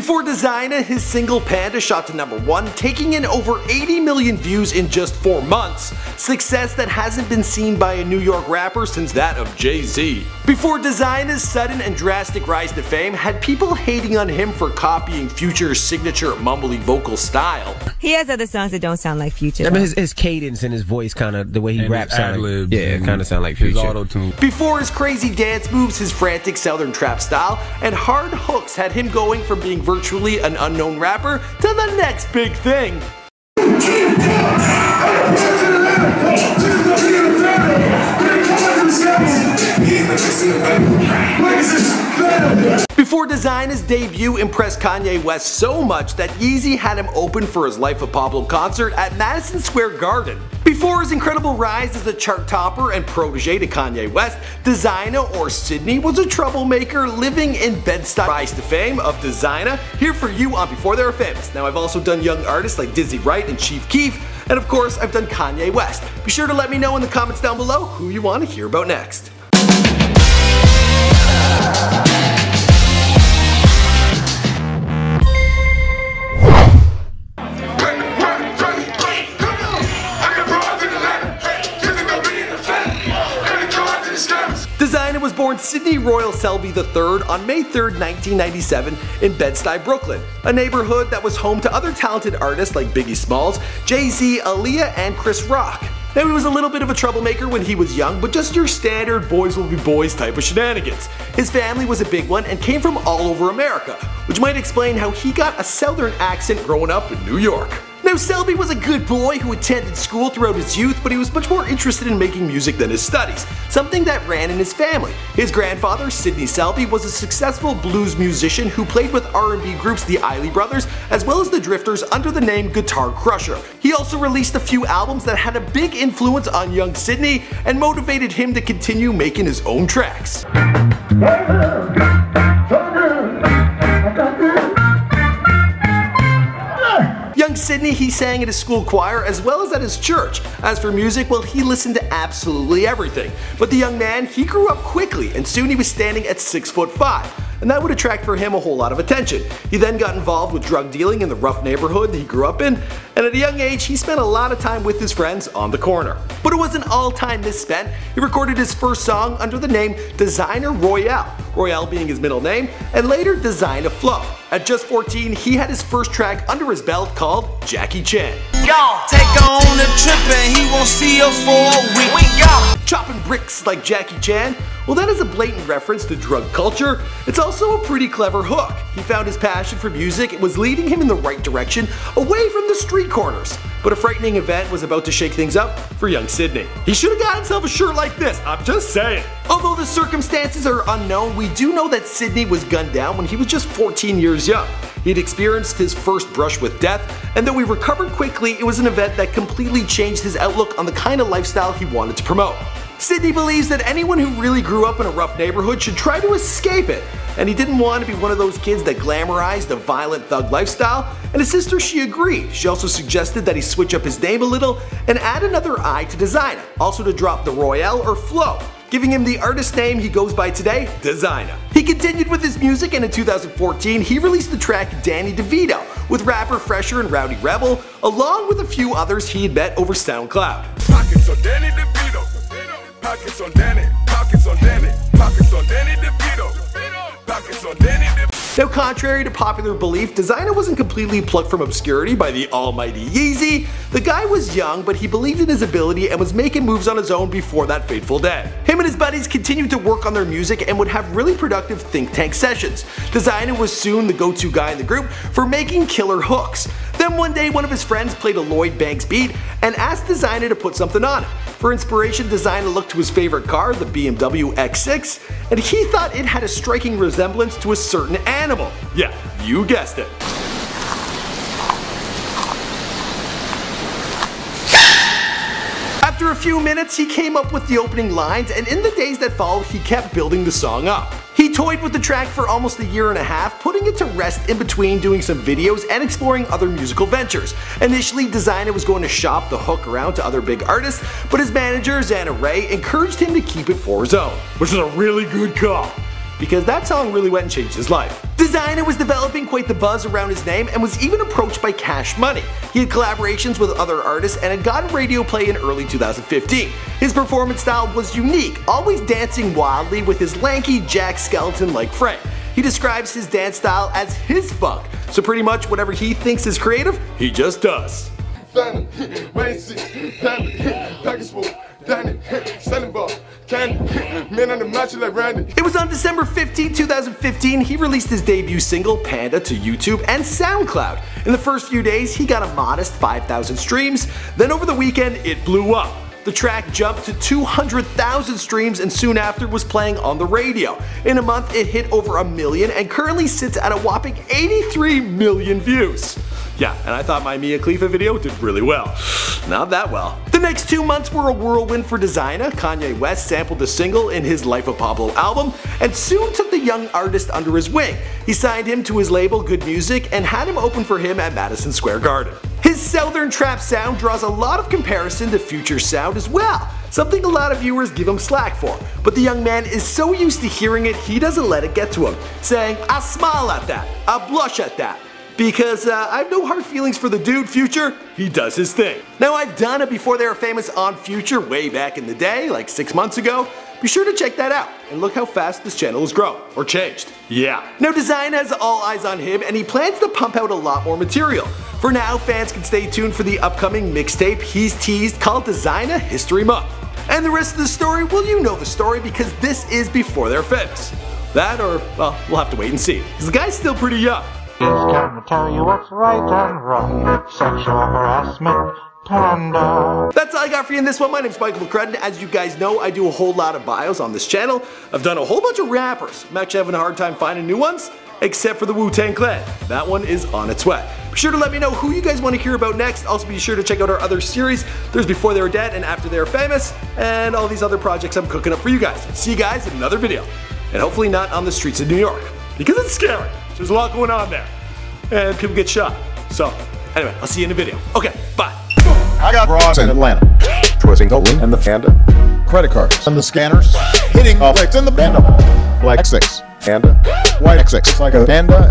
Before Desiigner, his single Panda shot to #1, taking in over 80 million views in just 4 months, success that hasn't been seen by a New York rapper since that of Jay-Z. Before Desiigner's sudden and drastic rise to fame had people hating on him for copying Future's signature mumbly vocal style. He has other songs that don't sound like Future. I mean, his cadence and his voice, kind of the way he raps, kind of sound like Future. His auto-tune. Before his crazy dance moves, his frantic southern trap style, and hard hooks had him going from being virtually an unknown rapper to the next big thing. Before Desiigner's debut impressed Kanye West so much that Yeezy had him open for his Life of Pablo concert at Madison Square Garden. Before his incredible rise as a chart topper and protege to Kanye West, Desiigner, or Sydney, was a troublemaker living in Bed-Stuy. Rise to fame of Desiigner, here for you on Before They Were Famous. Now, I've also done young artists like Dizzy Wright and Chief Keef, and of course I've done Kanye West. Be sure to let me know in the comments down below who you want to hear about next. Desiigner was born Sidney Royal Selby III on May 3, 1997 in Bed-Stuy, Brooklyn, a neighborhood that was home to other talented artists like Biggie Smalls, Jay-Z, Aaliyah, and Chris Rock. Now, he was a little bit of a troublemaker when he was young, but just your standard boys will be boys type of shenanigans. His family was a big one and came from all over America, which might explain how he got a southern accent growing up in New York. Now, Selby was a good boy who attended school throughout his youth, but he was much more interested in making music than his studies, something that ran in his family. His grandfather, Sidney Selby, was a successful blues musician who played with R&B groups the Isley Brothers as well as the Drifters under the name Guitar Crusher. He also released a few albums that had a big influence on young Sidney and motivated him to continue making his own tracks. Young Sidney, he sang at his school choir as well as at his church. As for music, well, he listened to absolutely everything. But the young man, he grew up quickly, and soon he was standing at 6'5", and that would attract for him a whole lot of attention. He then got involved with drug dealing in the rough neighborhood he grew up in, and at a young age he spent a lot of time with his friends on the corner. But it wasn't all time misspent. He recorded his first song under the name Desiigner Royale, Royale being his middle name, and later Desiigner Flow. At just 14, he had his first track under his belt called Jackie Chan. Yo, take her on a trip and he won't see her for a week. Chopping bricks like Jackie Chan? Well, that is a blatant reference to drug culture. It's also a pretty clever hook. He found his passion for music, it was leading him in the right direction, away from the street corners. But a frightening event was about to shake things up for young Sidney. He should have got himself a shirt like this, I'm just saying. Although the circumstances are unknown, we do know that Sidney was gunned down when he was just 14 years young. He'd experienced his first brush with death, and though he recovered quickly, it was an event that completely changed his outlook on the kind of lifestyle he wanted to promote. Sidney believes that anyone who really grew up in a rough neighborhood should try to escape it, and he didn't want to be one of those kids that glamorized a violent thug lifestyle, and his sister, she agreed. She also suggested that he switch up his name a little and add another I to Desiigner, also to drop the Royale or Flow, giving him the artist name he goes by today, Desiigner. He continued with his music, and in 2014 he released the track Danny DeVito with rapper Fresher and Rowdy Rebel, along with a few others he had met over SoundCloud. Pockets on Danny DeVito, pockets on Danny, pockets on Danny, pockets on Danny DeVito, pockets on Danny DeVito. Now, contrary to popular belief, Desiigner wasn't completely plucked from obscurity by the almighty Yeezy. The guy was young, but he believed in his ability and was making moves on his own before that fateful day. Him and his buddies continued to work on their music and would have really productive think tank sessions. Desiigner was soon the go-to guy in the group for making killer hooks. Then one day, one of his friends played a Lloyd Banks beat and asked Desiigner to put something on it. For inspiration, Desiigner looked to his favorite car, the BMW X6, and he thought it had a striking resemblance to a certain animal. Yeah, you guessed it. After a few minutes, he came up with the opening lines, and in the days that followed, he kept building the song up. He toyed with the track for almost a year and a half, putting it to rest in between doing some videos and exploring other musical ventures. Initially, Desiigner was going to shop the hook around to other big artists, but his manager, Xana Ray, encouraged him to keep it for his own, which is a really good call, because that song really went and changed his life. Desiigner Dezina was developing quite the buzz around his name and was even approached by Cash Money. He had collaborations with other artists and had gotten radio play in early 2015. His performance style was unique, always dancing wildly with his lanky Jack Skellington-like frame. He describes his dance style as his funk, so pretty much whatever he thinks is creative, he just does. It was on December 15, 2015, he released his debut single, Panda, to YouTube and SoundCloud. In the first few days, he got a modest 5,000 streams, then over the weekend, it blew up. The track jumped to 200,000 streams and soon after was playing on the radio. In a month, it hit over 1 million and currently sits at a whopping 83 million views. Yeah, and I thought my Mia Khalifa video did really well. Not that well. The next 2 months were a whirlwind for Dezina. Kanye West sampled the single in his Life of Pablo album and soon took the young artist under his wing. He signed him to his label Good Music and had him open for him at Madison Square Garden. His southern trap sound draws a lot of comparison to Future's sound as well, something a lot of viewers give him slack for, but the young man is so used to hearing it he doesn't let it get to him, saying, "I smile at that, I blush at that." Because I have no hard feelings for the dude, Future. He does his thing. Now, I've done a Before They Were Famous on Future way back in the day, like 6 months ago. Be sure to check that out, and look how fast this channel has grown, or changed. Yeah. Now, Dezina has all eyes on him, and he plans to pump out a lot more material. For now, fans can stay tuned for the upcoming mixtape he's teased called Dezina History Month. And the rest of the story, well, you know the story because this is Before They're Famous. That or, well, we'll have to wait and see, because the guy's still pretty young. He's gonna tell you what's right and wrong. Sexual harassment, Panda. That's all I got for you in this one. My name's Michael McCrudden. As you guys know, I do a whole lot of bios on this channel. I've done a whole bunch of rappers. I'm actually having a hard time finding new ones, except for the Wu-Tang Clan. That one is on its way. Be sure to let me know who you guys want to hear about next. Also be sure to check out our other series. There's Before They Were Dead and After They Were Famous, and all these other projects I'm cooking up for you guys. See you guys in another video. And hopefully not on the streets of New York, because it's scary. There's a lot going on there, and people get shot. So, anyway, I'll see you in the video. Okay, bye. I got broads in Atlanta, twisting Goldwyn and the Panda, credit cards and the scanners, hitting all flicks in the Panda, black 6, Panda, white X6, it's like a Panda.